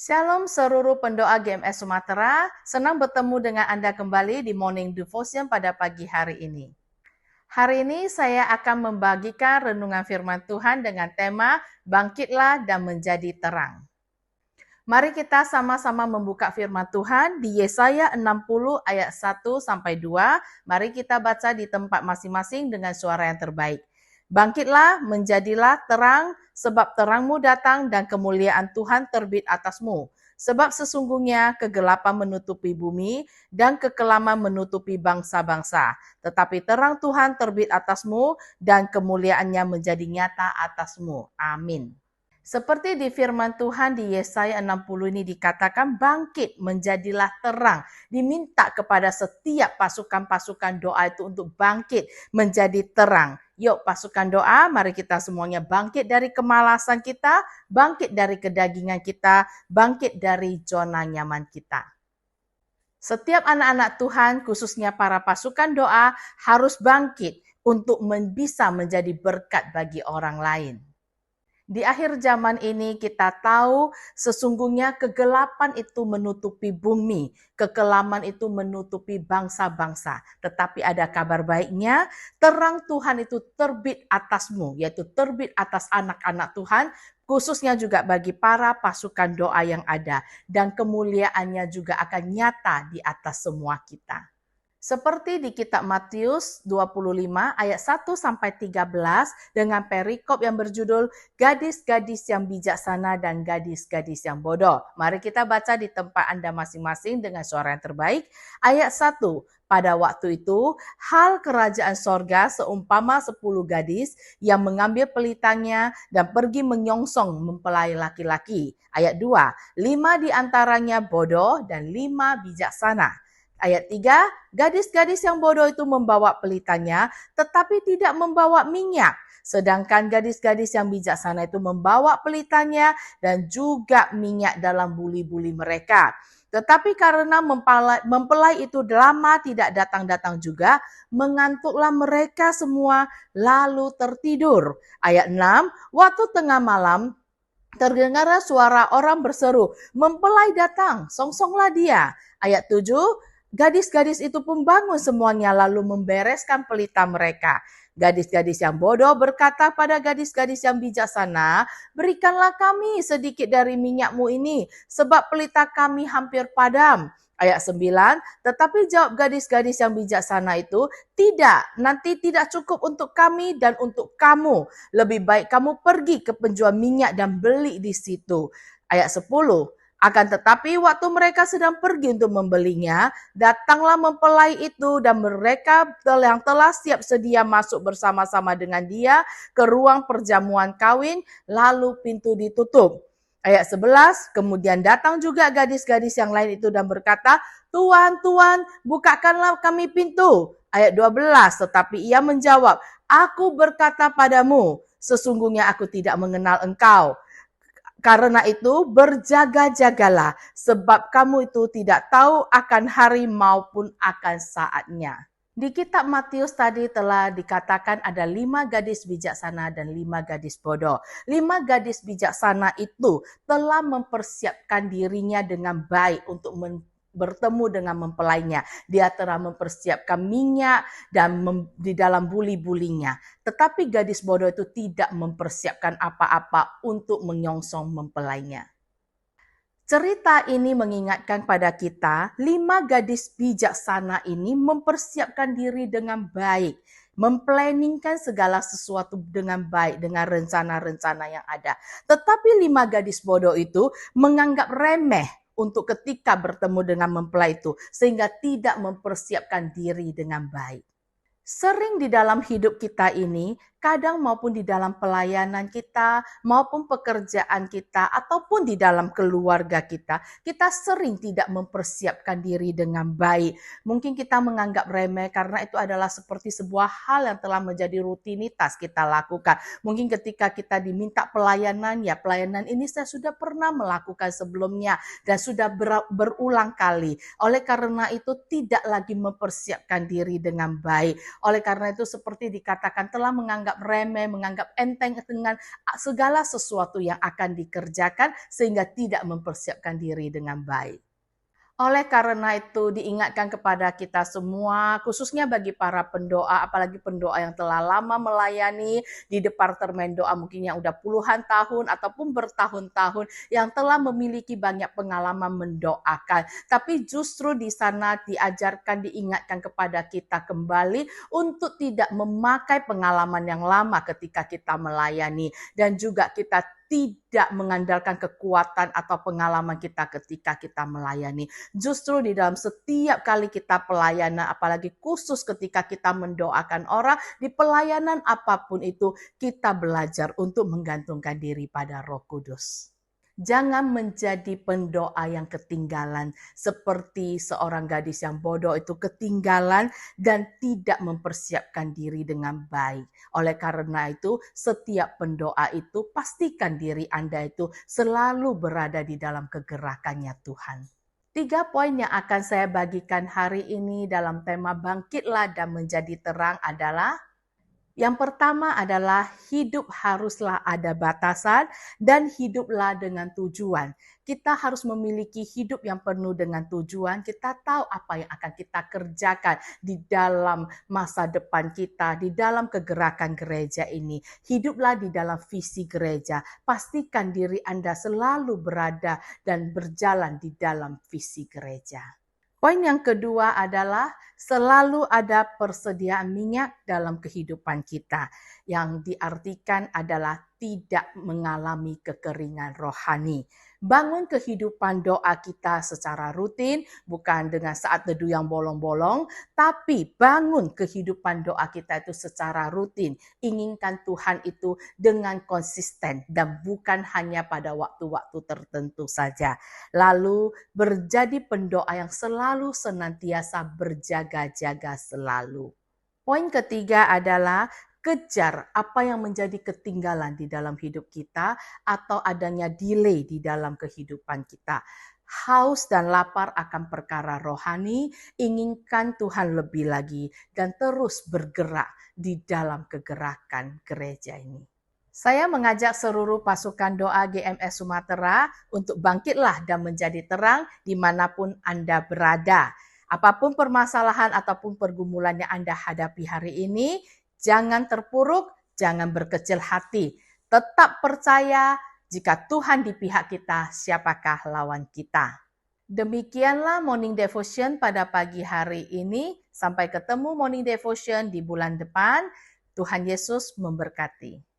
Shalom seluruh pendoa GMS Sumatera, senang bertemu dengan Anda kembali di Morning Devotion pada pagi hari ini. Hari ini saya akan membagikan renungan firman Tuhan dengan tema Bangkitlah dan Menjadi Terang. Mari kita sama-sama membuka firman Tuhan di Yesaya 60 ayat 1-2. Mari kita baca di tempat masing-masing dengan suara yang terbaik. Bangkitlah, menjadilah terang, sebab terangmu datang dan kemuliaan Tuhan terbit atasmu. Sebab sesungguhnya kegelapan menutupi bumi dan kekelaman menutupi bangsa-bangsa. Tetapi terang Tuhan terbit atasmu dan kemuliaannya menjadi nyata atasmu. Amin. Seperti di firman Tuhan di Yesaya 60 ini dikatakan bangkit menjadilah terang. Diminta kepada setiap pasukan-pasukan doa itu untuk bangkit menjadi terang. Yuk pasukan doa, mari kita semuanya bangkit dari kemalasan kita, bangkit dari kedagingan kita, bangkit dari zona nyaman kita. Setiap anak-anak Tuhan, khususnya para pasukan doa, harus bangkit untuk bisa menjadi berkat bagi orang lain. Di akhir zaman ini kita tahu sesungguhnya kegelapan itu menutupi bumi, kekelaman itu menutupi bangsa-bangsa. Tetapi ada kabar baiknya, terang Tuhan itu terbit atasmu, yaitu terbit atas anak-anak Tuhan, khususnya juga bagi para pasukan doa yang ada. Dan kemuliaannya juga akan nyata di atas semua kita. Seperti di kitab Matius 25 ayat 1-13 dengan perikop yang berjudul Gadis-gadis yang bijaksana dan gadis-gadis yang bodoh. Mari kita baca di tempat Anda masing-masing dengan suara yang terbaik. Ayat 1. Pada waktu itu, hal kerajaan sorga seumpama 10 gadis yang mengambil pelitangnya dan pergi menyongsong mempelai laki-laki. Ayat 2. 5 di antaranya bodoh dan 5 bijaksana. Ayat 3, gadis-gadis yang bodoh itu membawa pelitanya, tetapi tidak membawa minyak. Sedangkan gadis-gadis yang bijaksana itu membawa pelitanya dan juga minyak dalam buli-buli mereka. Tetapi karena mempelai itu lama tidak datang-datang juga, mengantuklah mereka semua lalu tertidur. Ayat 6, waktu tengah malam, terdengarlah suara orang berseru, mempelai datang, songsonglah dia. Ayat 7, gadis-gadis itu pun bangun semuanya lalu membereskan pelita mereka. Gadis-gadis yang bodoh berkata pada gadis-gadis yang bijaksana, berikanlah kami sedikit dari minyakmu ini, sebab pelita kami hampir padam. Ayat 9, tetapi jawab gadis-gadis yang bijaksana itu, tidak, nanti tidak cukup untuk kami dan untuk kamu. Lebih baik kamu pergi ke penjual minyak dan beli di situ. Ayat 10, akan tetapi waktu mereka sedang pergi untuk membelinya, datanglah mempelai itu dan mereka yang telah siap sedia masuk bersama-sama dengan dia ke ruang perjamuan kawin, lalu pintu ditutup. Ayat 11, kemudian datang juga gadis-gadis yang lain itu dan berkata, Tuan, Tuan, bukakanlah kami pintu. Ayat 12, tetapi ia menjawab, aku berkata padamu, sesungguhnya aku tidak mengenal engkau. Karena itu berjaga-jagalah, sebab kamu itu tidak tahu akan hari maupun akan saatnya. Di kitab Matius tadi telah dikatakan ada 5 gadis bijaksana dan 5 gadis bodoh. 5 gadis bijaksana itu telah mempersiapkan dirinya dengan baik untuk bertemu dengan mempelainya. Dia telah mempersiapkan minyak dan di dalam buli-bulinya. Tetapi gadis bodoh itu tidak mempersiapkan apa-apa untuk menyongsong mempelainya. Cerita ini mengingatkan pada kita, 5 gadis bijaksana ini mempersiapkan diri dengan baik, memplanningkan segala sesuatu dengan baik, dengan rencana-rencana yang ada. Tetapi 5 gadis bodoh itu menganggap remeh untuk ketika bertemu dengan mempelai itu, sehingga tidak mempersiapkan diri dengan baik. Sering di dalam hidup kita ini, kadang maupun di dalam pelayanan kita, maupun pekerjaan kita, ataupun di dalam keluarga kita sering tidak mempersiapkan diri dengan baik. Mungkin kita menganggap remeh karena itu adalah seperti sebuah hal yang telah menjadi rutinitas kita lakukan. Mungkin ketika kita diminta pelayanan, ya pelayanan ini saya sudah pernah melakukan sebelumnya dan sudah berulang kali. Oleh karena itu tidak lagi mempersiapkan diri dengan baik. Oleh karena itu seperti dikatakan telah menganggap menganggap remeh, menganggap enteng dengan segala sesuatu yang akan dikerjakan sehingga tidak mempersiapkan diri dengan baik. Oleh karena itu diingatkan kepada kita semua, khususnya bagi para pendoa, apalagi pendoa yang telah lama melayani di departemen doa mungkin yang udah puluhan tahun ataupun bertahun-tahun yang telah memiliki banyak pengalaman mendoakan. Tapi justru di sana diajarkan, diingatkan kepada kita kembali untuk tidak memakai pengalaman yang lama ketika kita melayani dan juga kita tidak mengandalkan kekuatan atau pengalaman kita ketika kita melayani. Justru di dalam setiap kali kita pelayanan, apalagi khusus ketika kita mendoakan orang, di pelayanan apapun itu, kita belajar untuk menggantungkan diri pada Roh Kudus. Jangan menjadi pendoa yang ketinggalan, seperti seorang gadis yang bodoh itu ketinggalan dan tidak mempersiapkan diri dengan baik. Oleh karena itu, setiap pendoa itu pastikan diri Anda itu selalu berada di dalam kegerakannya Tuhan. 3 poin yang akan saya bagikan hari ini dalam tema bangkitlah dan menjadi terang adalah yang pertama adalah hidup haruslah ada batasan dan hiduplah dengan tujuan. Kita harus memiliki hidup yang penuh dengan tujuan. Kita tahu apa yang akan kita kerjakan di dalam masa depan kita, di dalam kegerakan gereja ini. Hiduplah di dalam visi gereja. Pastikan diri Anda selalu berada dan berjalan di dalam visi gereja. Poin yang kedua adalah selalu ada persediaan minyak dalam kehidupan kita, yang diartikan adalah tidak mengalami kekeringan rohani. Bangun kehidupan doa kita secara rutin, bukan dengan saat teduh yang bolong-bolong, tapi bangun kehidupan doa kita itu secara rutin. Inginkan Tuhan itu dengan konsisten dan bukan hanya pada waktu-waktu tertentu saja. Lalu berjadi pendoa yang selalu senantiasa berjaga-jaga selalu. Poin ketiga adalah kejar apa yang menjadi ketinggalan di dalam hidup kita atau adanya delay di dalam kehidupan kita. Haus dan lapar akan perkara rohani, inginkan Tuhan lebih lagi dan terus bergerak di dalam kegerakan gereja ini. Saya mengajak seluruh pasukan doa GMS Sumatera untuk bangkitlah dan menjadi terang dimanapun Anda berada. Apapun permasalahan ataupun pergumulan yang Anda hadapi hari ini, jangan terpuruk, jangan berkecil hati. Tetap percaya jika Tuhan di pihak kita, siapakah lawan kita. Demikianlah Morning Devotion pada pagi hari ini. Sampai ketemu Morning Devotion di bulan depan. Tuhan Yesus memberkati.